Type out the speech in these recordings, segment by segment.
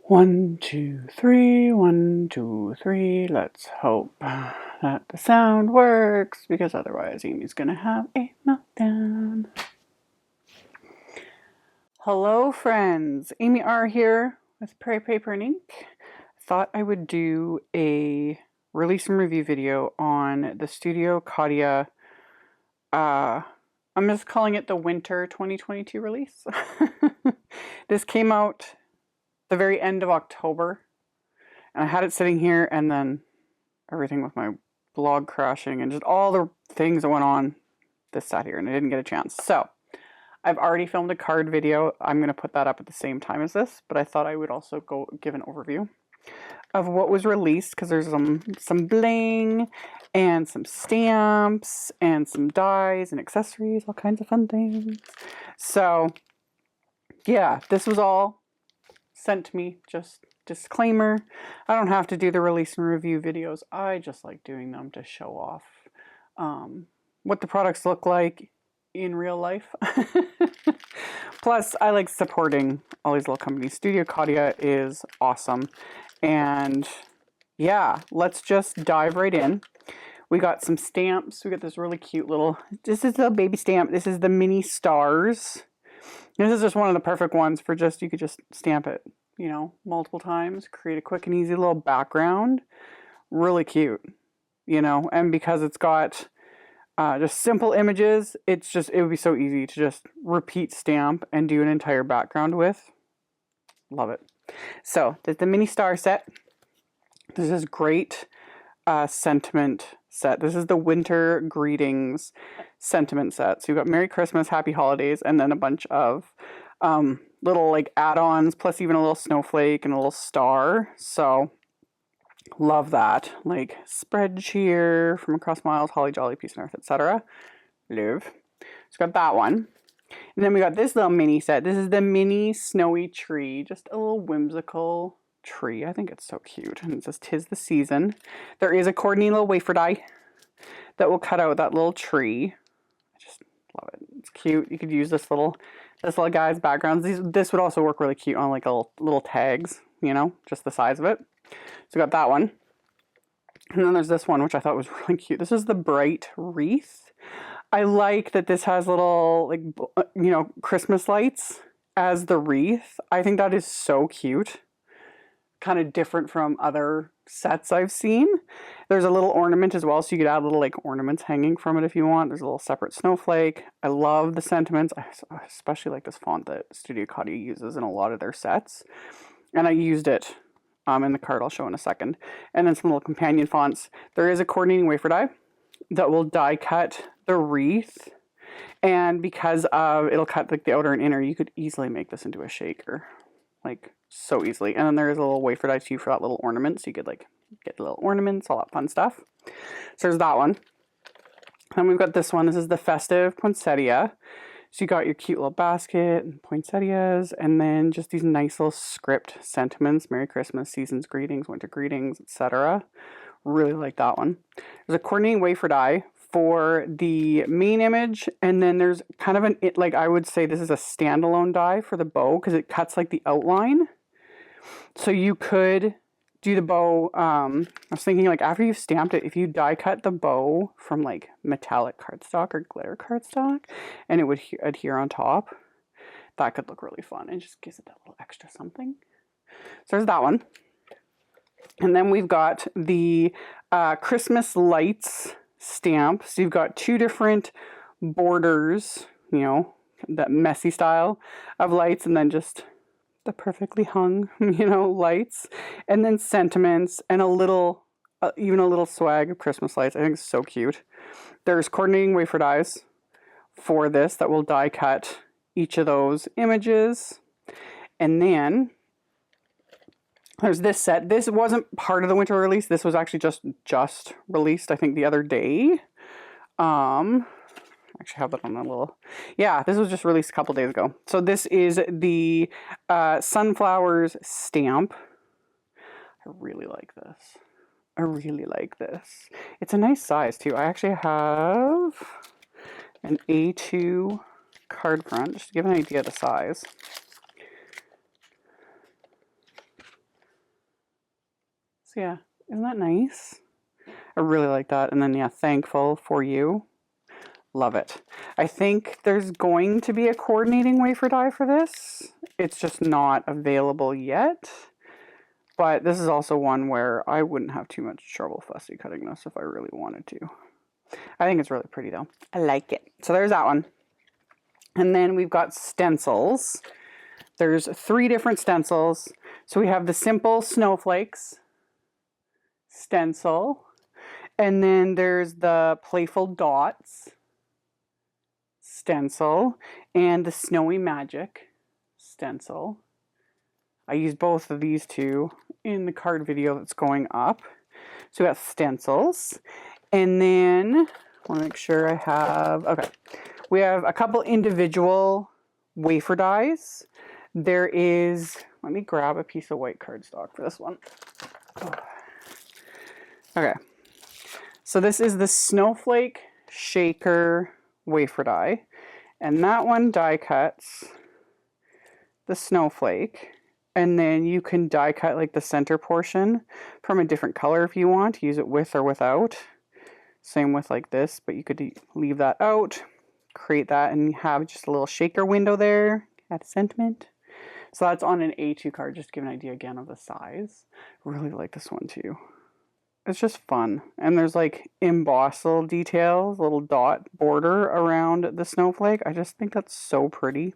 1, 2, 3, 1, 2, 3. Let's hope that the sound works, because otherwise Amy's gonna have a meltdown. Hello friends, AmyR here with Prairie Paper and Ink. Thought I would do a release and review video on the Studio Katia, I'm just calling it the Winter 2022 release. This came out the very end of October, and I had it sitting here, and then everything with my blog crashing and just all the things that went on, this sat here and I didn't get a chance. So I've already filmed a card video. I'm going to put that up at the same time as this, but I thought I would also go give an overview of what was released, because there's some bling and some stamps and some dies and accessories, all kinds of fun things. So yeah, this was all sent to me. Just disclaimer, I don't have to do the release and review videos. I just like doing them to show off what the products look like in real life. Plus, I like supporting all these little companies. Studio Katia is awesome. And yeah, let's just dive right in. We got some stamps. We got this really cute little, this is a baby stamp. This is the mini stars. This is just one of the perfect ones for just, you could just stamp it, you know, multiple times, create a quick and easy little background. Really cute, you know, and because it's got just simple images, it would be so easy to just repeat stamp and do an entire background with. Love it. So there's the mini star set. This is great sentiment set. This is the winter greetings sentiment set. So you've got Merry Christmas, Happy Holidays, and then a bunch of little like add-ons, plus even a little snowflake and a little star. So love that. Like spread cheer from across miles, holly jolly, peace and earth, etc. Love. So got that one. And then we got this little mini set. This is the mini snowy tree. Just a little whimsical tree. I think it's so cute. And it says, "'Tis the season." There is a coordinating little wafer die that will cut out that little tree. I just love it. It's cute. You could use this little guy's backgrounds. This would also work really cute on like little tags, you know, just the size of it. So we got that one. And then there's this one, which I thought was really cute. This is the Bright Wreath. I like that this has little, like, you know, Christmas lights as the wreath. I think that is so cute. Kind of different from other sets I've seen. There's a little ornament as well, so you could add little, like, ornaments hanging from it if you want. There's a little separate snowflake. I love the sentiments. I especially like this font that Studio Katia uses in a lot of their sets. And I used it in the card I'll show in a second. And then some little companion fonts. There is a coordinating wafer die that will die cut the wreath, and because of it'll cut like the outer and inner, you could easily make this into a shaker, like so easily. And then there is a little wafer die too for that little ornament, so you could like get little ornaments, all that fun stuff. So there's that one. Then we've got this one. This is the Festive Poinsettia. So you got your cute little basket and poinsettias, and then just these nice little script sentiments: Merry Christmas, season's greetings, winter greetings, etc. Really like that one. There's a coordinating wafer die for the main image, and then there's kind of like I would say this is a standalone die for the bow, because it cuts like the outline. So you could do the bow. I was thinking, like, after you've stamped it, if you die cut the bow from like metallic cardstock or glitter cardstock, and it would adhere on top, that could look really fun. It just gives it that little extra something. So there's that one. And then we've got the Christmas lights stamp. So you've got two different borders, you know, that messy style of lights, and then just the perfectly hung, you know, lights, and then sentiments, and a little, even a little swag of Christmas lights. I think it's so cute. There's coordinating wafer dies for this that will die cut each of those images. And then there's this set. This wasn't part of the winter release. This was actually just released, I think, the other day. I actually have that on a little... Yeah, this was just released a couple days ago. So this is the Sunflowers stamp. I really like this. I really like this. It's a nice size, too. I actually have an A2 card front, just to give an idea of the size. So yeah, isn't that nice? I really like that. And then yeah, thankful for you. Love it. I think there's going to be a coordinating wafer die for this. It's just not available yet. But this is also one where I wouldn't have too much trouble fussy cutting this if I really wanted to. I think it's really pretty though. I like it. So there's that one. And then we've got stencils. There's 3 different stencils. So we have the simple snowflakes stencil. And then there's the playful dots stencil and the snowy magic stencil. I use both of these two in the card video that's going up. So we got stencils. And then I want to make sure I have, okay. We have a couple individual wafer dies. There is, let me grab a piece of white cardstock for this one. Oh. Okay. So this is the Snowflake Shaker wafer die. And that one die cuts the snowflake. And then you can die cut like the center portion from a different color if you want. Use it with or without. Same with like this, but you could leave that out. Create that and have just a little shaker window there. Add a sentiment. So that's on an A2 card, just to give an idea again of the size. Really like this one too. It's just fun. And there's like embossed details, little dot border around the snowflake. I just think that's so pretty.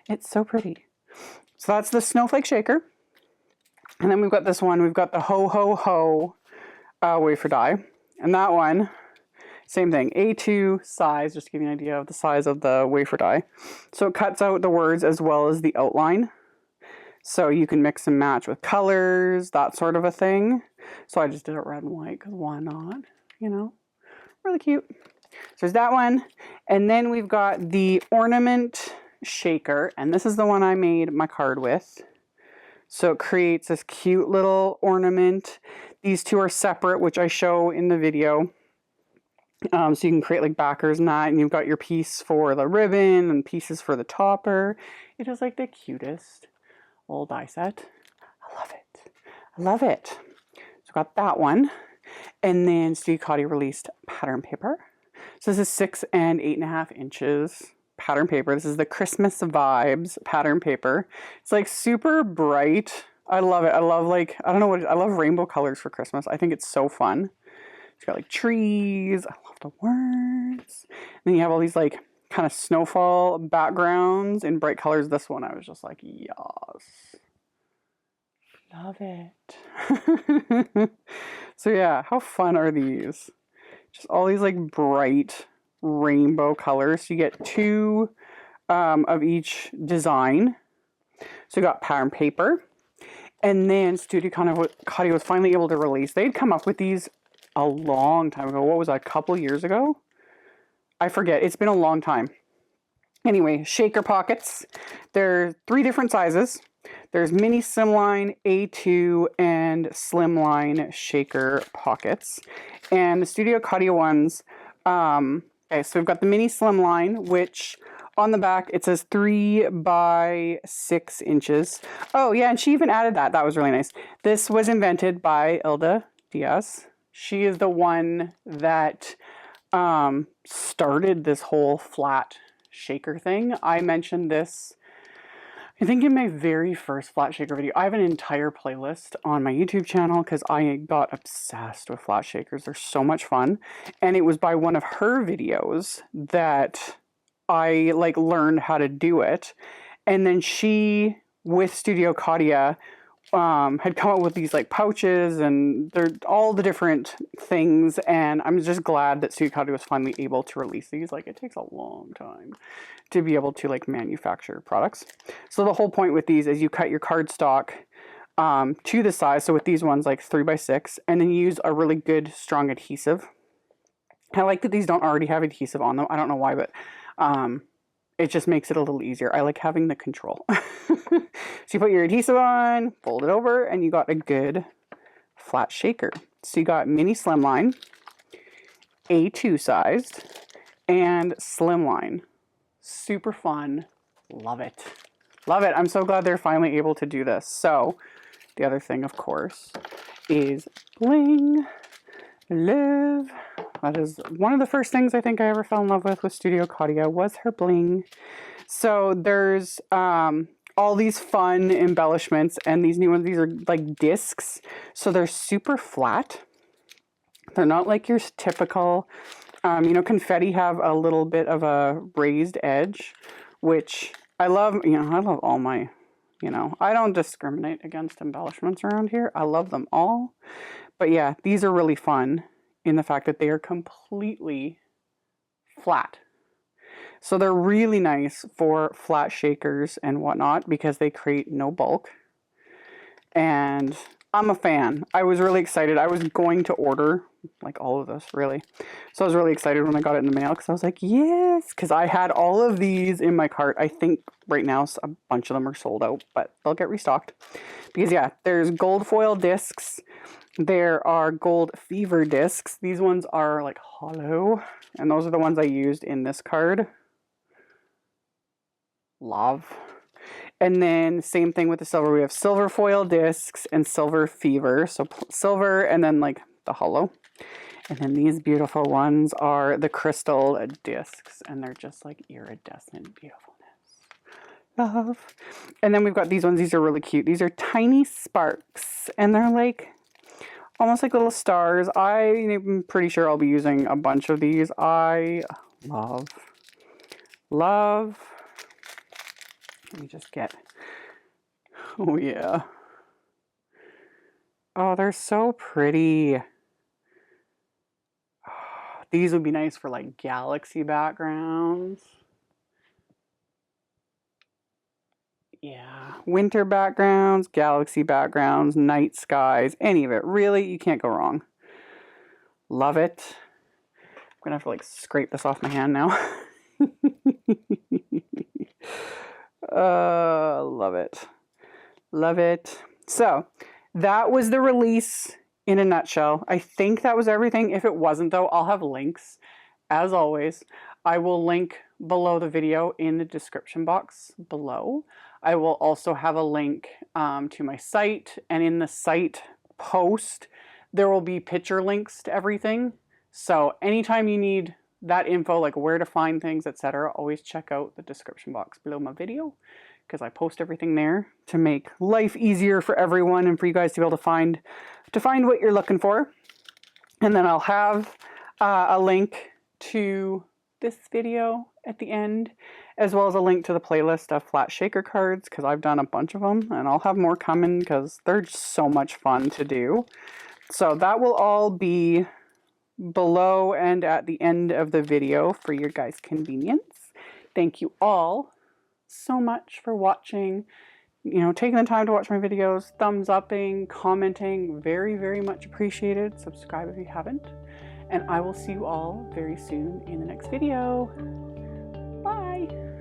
It's so pretty. So that's the Snowflake Shaker. And then we've got this one. We've got the Ho Ho Ho wafer die. And that one, same thing. A2 size, just to give you an idea of the size of the wafer die. So it cuts out the words as well as the outline. So you can mix and match with colors, that sort of a thing. So I just did it red and white because why not? You know, really cute. So there's that one. And then we've got the Ornament Shaker, and this is the one I made my card with. So it creates this cute little ornament. These two are separate, which I show in the video. So you can create like backers and that, and you've got your piece for the ribbon and pieces for the topper. It is like the cutest little die set. I love it. I love it. So I got that one. And then Studio Katia released pattern paper. So this is 6 and 8.5 inches. Pattern paper. This is the Christmas Vibes pattern paper. It's like super bright. I love it. I love like, I don't know what, I love rainbow colors for Christmas. I think it's so fun. It's got like trees. I love the words. And then you have all these like kind of snowfall backgrounds in bright colors. This one I was just like, yes. Love it. So yeah, how fun are these? Just all these like bright rainbow colors. So you get 2 of each design. So you got pattern paper. And then Studio Katia was finally able to release. They'd come up with these a long time ago. What was that, a couple years ago? I forget. It's been a long time. Anyway, shaker pockets. There are 3 different sizes. There's mini slimline, A2, and slimline shaker pockets. And the Studio Katia ones, okay, so we've got the mini slimline, which on the back it says 3 by 6 inches. Oh yeah, and she even added that. That was really nice. This was invented by Ilda Diaz. She is the one that started this whole flat shaker thing. I mentioned this, I think, in my very first flat shaker video. I have an entire playlist on my YouTube channel because I got obsessed with flat shakers. They're so much fun. And it was by one of her videos that I like learned how to do it. And then she, with Studio Katia, had come up with these like pouches, and they're all the different things. And I'm just glad that Studio Katia was finally able to release these. Like, it takes a long time to be able to like manufacture products. So the whole point with these is you cut your cardstock to the size. So with these ones, like 3 by 6, and then you use a really good strong adhesive. I like that these don't already have adhesive on them. I don't know why, but it just makes it a little easier. I like having the control. So you put your adhesive on, fold it over, and you got a good flat shaker. So you got mini slimline, A2 sized, and slimline. Super fun. Love it. Love it. I'm so glad they're finally able to do this. So the other thing, of course, is bling. Love. That is one of the first things I think I ever fell in love with Studio Katia was her bling. So there's all these fun embellishments, and these new ones, these are like discs. So they're super flat. They're not like your typical, you know, confetti have a little bit of a raised edge, which I love. You know, I love all my, you know, I don't discriminate against embellishments around here. I love them all. But yeah, these are really fun in the fact that they are completely flat. So they're really nice for flat shakers and whatnot because they create no bulk. And I'm a fan. I was really excited. I was going to order like all of this, really. So I was really excited when I got it in the mail because I was like, yes, because I had all of these in my cart. I think right now a bunch of them are sold out, but they'll get restocked. Because yeah, there's gold foil discs. There are gold fever discs. These ones are like hollow, and those are the ones I used in this card. Love. And then same thing with the silver. We have silver foil discs and silver fever. So silver and then like the hollow. And then these beautiful ones are the crystal discs, and they're just like iridescent beautifulness. Love. And then we've got these ones. These are really cute. These are tiny sparks, and they're like almost like little stars. I'm pretty sure I'll be using a bunch of these. I love. Let me just get, oh yeah. Oh, they're so pretty. These would be nice for like galaxy backgrounds. Yeah, winter backgrounds, galaxy backgrounds, night skies, any of it. Really, you can't go wrong. Love it. I'm gonna have to like scrape this off my hand now. Love it. Love it. So that was the release in a nutshell. I think that was everything. If it wasn't though, I'll have links. As always, I will link below the video in the description box below. I will also have a link to my site, and in the site post, there will be picture links to everything. So anytime you need that info, like where to find things, etc., always check out the description box below my video because I post everything there to make life easier for everyone and for you guys to be able to find what you're looking for. And then I'll have a link to this video at the end, as well as a link to the playlist of flat shaker cards because I've done a bunch of them, and I'll have more coming because they're just so much fun to do. So that will all be below and at the end of the video for your guys' convenience. Thank you all so much for watching, you know, taking the time to watch my videos, thumbs upping, commenting, very, very much appreciated. Subscribe if you haven't, and I will see you all very soon in the next video. Bye.